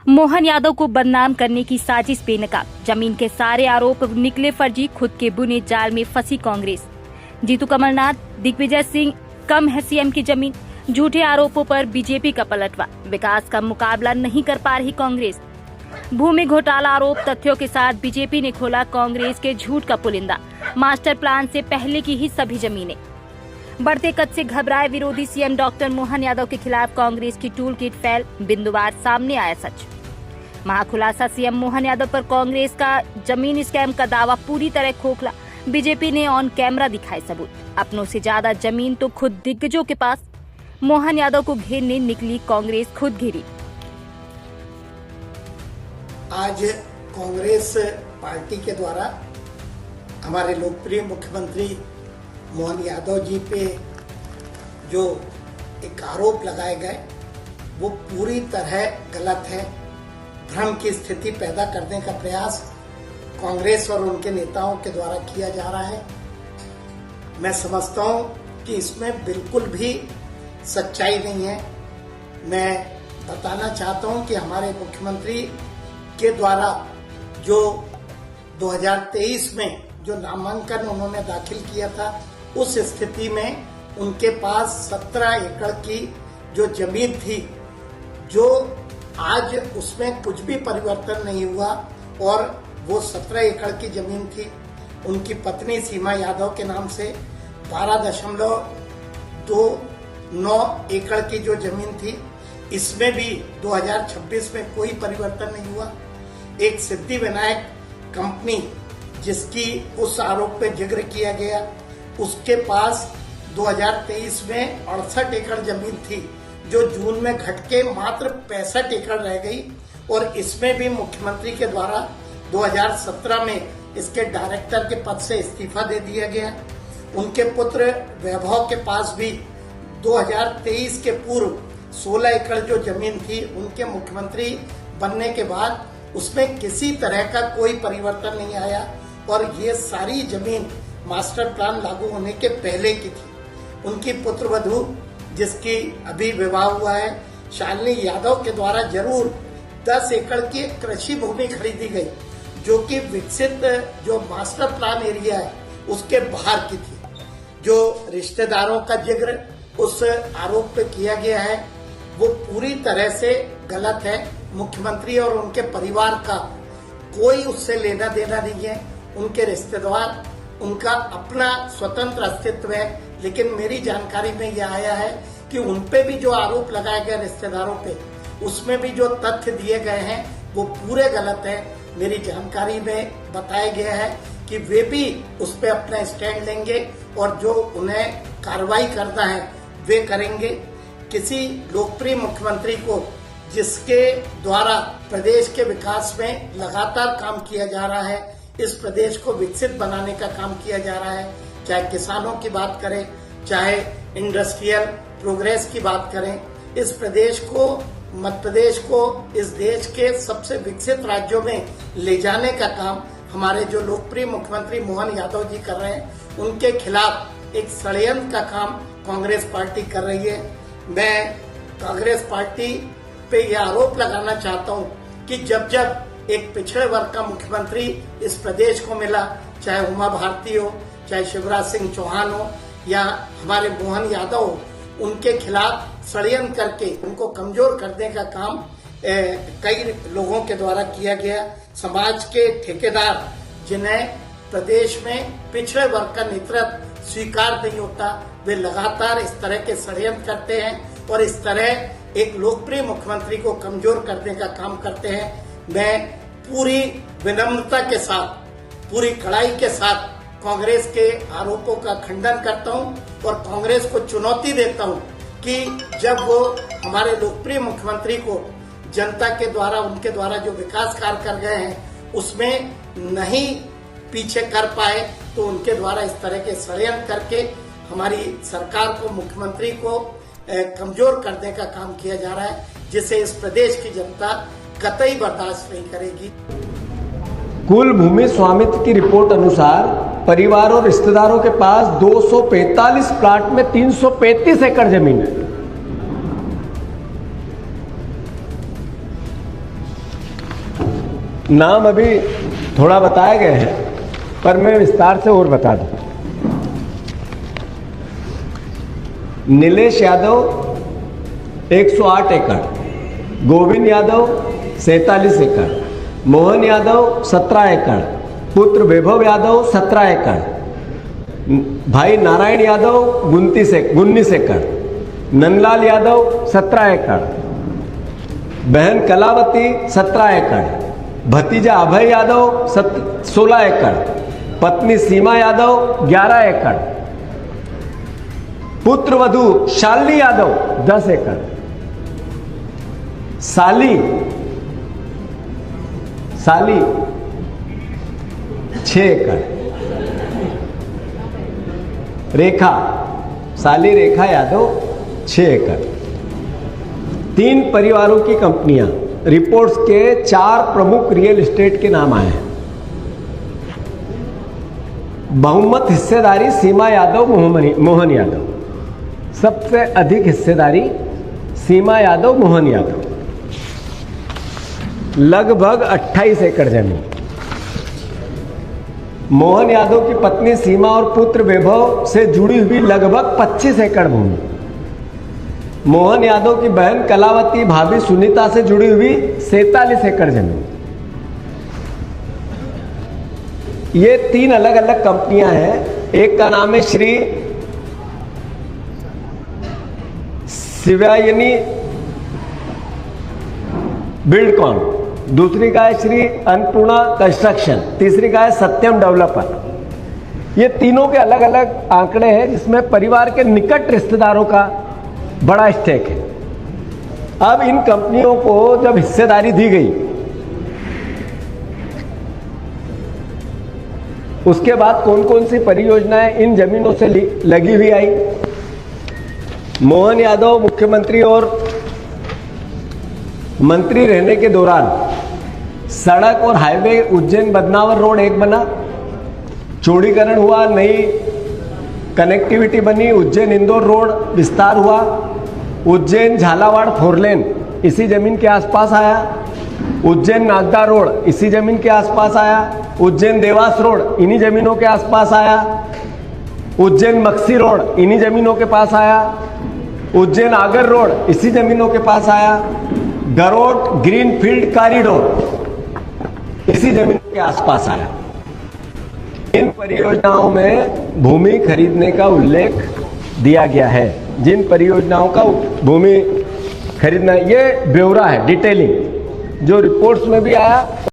मोहन यादव को बदनाम करने की साजिश बेनकाब। जमीन के सारे आरोप निकले फर्जी। खुद के बुने जाल में फंसी कांग्रेस। जीतू कमलनाथ, दिग्विजय सिंह कम है सीएम की जमीन। झूठे आरोपों पर बीजेपी का पलटवार। विकास का मुकाबला नहीं कर पा रही कांग्रेस। भूमि घोटाला आरोप तथ्यों के साथ बीजेपी ने खोला कांग्रेस के झूठ का पुलिंदा। मास्टर प्लान से पहले की ही सभी जमीनें। बढ़ते कद से घबराए विरोधी सीएम डॉक्टर मोहन यादव के खिलाफ कांग्रेस की टूल किट फैल। बिंदुवार सामने आया सच। महाखुलासा सीएम मोहन यादव पर कांग्रेस का जमीन स्कैम का दावा पूरी तरह खोखला। बीजेपी ने ऑन कैमरा दिखाए सबूत। अपनों से ज्यादा जमीन तो खुद दिग्गजों के पास। मोहन यादव को घेरने निकली कांग्रेस खुद घिरी। आज कांग्रेस पार्टी के द्वारा हमारे लोकप्रिय मुख्यमंत्री मोहन यादव जी पे जो एक आरोप लगाए गए वो पूरी तरह गलत है। भ्रम की स्थिति पैदा करने का प्रयास कांग्रेस और उनके नेताओं के द्वारा किया जा रहा है। मैं समझता हूं कि इसमें बिल्कुल भी सच्चाई नहीं है। मैं बताना चाहता हूं कि हमारे मुख्यमंत्री के द्वारा जो 2023 में जो नामांकन उन्होंने दाखिल किया था, उस स्थिति में उनके पास 17 एकड़ की जो जमीन थी, जो आज उसमें कुछ भी परिवर्तन नहीं हुआ और वो 17 एकड़ की जमीन थी। उनकी पत्नी सीमा यादव के नाम से 12.29 एकड़ की जो जमीन थी, इसमें भी 2026 में कोई परिवर्तन नहीं हुआ। एक सिद्धि विनायक कंपनी जिसकी उस आरोप पे जिक्र किया गया, उसके पास 2023 में 68 एकड़ जमीन थी, जो जून में घट के मात्र 65 एकड़ रह गई। और इसमें भी मुख्यमंत्री के द्वारा 2017 में इसके डायरेक्टर के पद से इस्तीफा दे दिया गया। उनके पुत्र वैभव के पास भी 2023 के पूर्व 16 एकड़ जो जमीन थी, उनके मुख्यमंत्री बनने के बाद उसमें किसी तरह का कोई परिवर्तन नहीं आया और ये सारी जमीन मास्टर प्लान लागू होने के पहले की थी। उनकी पुत्रवधू जिसकी अभी विवाह हुआ है, शालिनी यादव के द्वारा जरूर 10 एकड़ की कृषि भूमि खरीदी गई, जो कि विकसित जो मास्टर प्लान एरिया है उसके बाहर की थी। जो रिश्तेदारों का जिक्र उस आरोप पे किया गया है वो पूरी तरह से गलत है। मुख्यमंत्री और उनके परिवार का कोई उससे लेना देना नहीं है। उनके रिश्तेदार, उनका अपना स्वतंत्र अस्तित्व है। लेकिन मेरी जानकारी में यह आया है कि उनपे भी जो आरोप लगाए गए रिश्तेदारों पे, उसमें भी जो तथ्य दिए गए हैं वो पूरे गलत है। मेरी जानकारी में बताया गया है कि वे भी उस पर अपना स्टैंड लेंगे और जो उन्हें कार्रवाई करना है वे करेंगे। किसी लोकप्रिय मुख्यमंत्री को जिसके द्वारा प्रदेश के विकास में लगातार काम किया जा रहा है, इस प्रदेश को विकसित बनाने का काम किया जा रहा है, चाहे किसानों की बात करें, चाहे इंडस्ट्रियल प्रोग्रेस की बात करें, इस प्रदेश को, मध्य प्रदेश को इस देश के सबसे विकसित राज्यों में ले जाने का काम हमारे जो लोकप्रिय मुख्यमंत्री मोहन यादव जी कर रहे हैं, उनके खिलाफ एक षड्यंत्र का काम कांग्रेस पार्टी कर रही है। मैं कांग्रेस पार्टी पे यह आरोप लगाना चाहता हूं कि जब जब एक पिछड़े वर्ग का मुख्यमंत्री इस प्रदेश को मिला, चाहे उमा भारती हो, चाहे शिवराज सिंह चौहान हो या हमारे मोहन यादव हो, उनके खिलाफ षड्यंत्र करके उनको कमजोर करने का काम कई लोगों के द्वारा किया गया। समाज के ठेकेदार जिन्हें प्रदेश में पिछड़े वर्ग का नेतृत्व स्वीकार नहीं होता, वे लगातार इस तरह के षड्यंत्र करते हैं और इस तरह एक लोकप्रिय मुख्यमंत्री को कमजोर करने का काम करते हैं। मैं पूरी विनम्रता के साथ, पूरी कड़ाई के साथ कांग्रेस के आरोपों का खंडन करता हूं और कांग्रेस को चुनौती देता हूं कि जब वो हमारे लोकप्रिय मुख्यमंत्री को जनता के द्वारा, उनके द्वारा जो विकास कार्य कर गए हैं उसमें नहीं पीछे कर पाए, तो उनके द्वारा इस तरह के षड्यंत्र करके हमारी सरकार को, मुख्यमंत्री को कमजोर करने का काम किया जा रहा है, जिसे इस प्रदेश की जनता कतई बर्दाश्त नहीं करेगी। कुल भूमि स्वामित्व की रिपोर्ट अनुसार परिवार और रिश्तेदारों के पास 245 प्लाट में 335 एकड़ जमीन है। नाम अभी थोड़ा बताए गए हैं, पर मैं विस्तार से और बता दूं। नीलेश यादव 108 एकड़, गोविंद यादव 47 एकड़, मोहन यादव 17 एकड़, पुत्र वैभव यादव 17 एकड़, भाई नारायण यादव 19 एकड़, नंदलाल यादव 17 एकड़, बहन कलावती 17 एकड़, भतीजा अभय यादव 16 एकड़, पत्नी सीमा यादव 11 एकड़, पुत्र वधू शालिनी यादव 10 एकड़, साली 6 एकड़, साली रेखा यादव 6 एकड़। 3 परिवारों की कंपनियां, रिपोर्ट्स के 4 प्रमुख रियल एस्टेट के नाम आए हैं। बहुमत हिस्सेदारी सीमा यादव, मोहन यादव, सबसे अधिक हिस्सेदारी सीमा यादव, मोहन यादव, लगभग 28 एकड़ जमीन। मोहन यादव की पत्नी सीमा और पुत्र वैभव से जुड़ी हुई लगभग 25 एकड़ भूमि। मोहन यादव की बहन कलावती, भाभी सुनीता से जुड़ी हुई 47 एकड़ जमीन। ये 3 अलग अलग कंपनियां हैं। एक का नाम है श्री शिवायनी बिल्डकॉन, दूसरी का है श्री अन्नपूर्णा कंस्ट्रक्शन, तीसरी का है सत्यम डेवलपर। ये तीनों के अलग अलग आंकड़े हैं, जिसमें परिवार के निकट रिश्तेदारों का बड़ा स्टेक है। अब इन कंपनियों को जब हिस्सेदारी दी गई, उसके बाद कौन कौन सी परियोजनाएं इन जमीनों से लगी हुई आई। मोहन यादव मुख्यमंत्री और मंत्री रहने के दौरान सड़क और हाईवे उज्जैन बदनावर रोड 1 बना, चौड़ीकरण हुआ, नई कनेक्टिविटी बनी, उज्जैन इंदौर रोड विस्तार हुआ, उज्जैन झालावाड़ 4 लेन इसी जमीन के आसपास आया, उज्जैन नागदा रोड इसी जमीन के आसपास आया, उज्जैन देवास रोड इन्हीं जमीनों के आसपास आया, उज्जैन मक्सी रोड इन्हीं जमीनों के पास आया, उज्जैन आगर रोड इसी जमीनों के पास आया, गरोट ग्रीनफील्ड कॉरिडोर इसी जमीन के आसपास आया। इन परियोजनाओं में भूमि खरीदने का उल्लेख दिया गया है। जिन परियोजनाओं का भूमि खरीदना, ये ब्यौरा है, डिटेलिंग, जो रिपोर्ट्स में भी आया।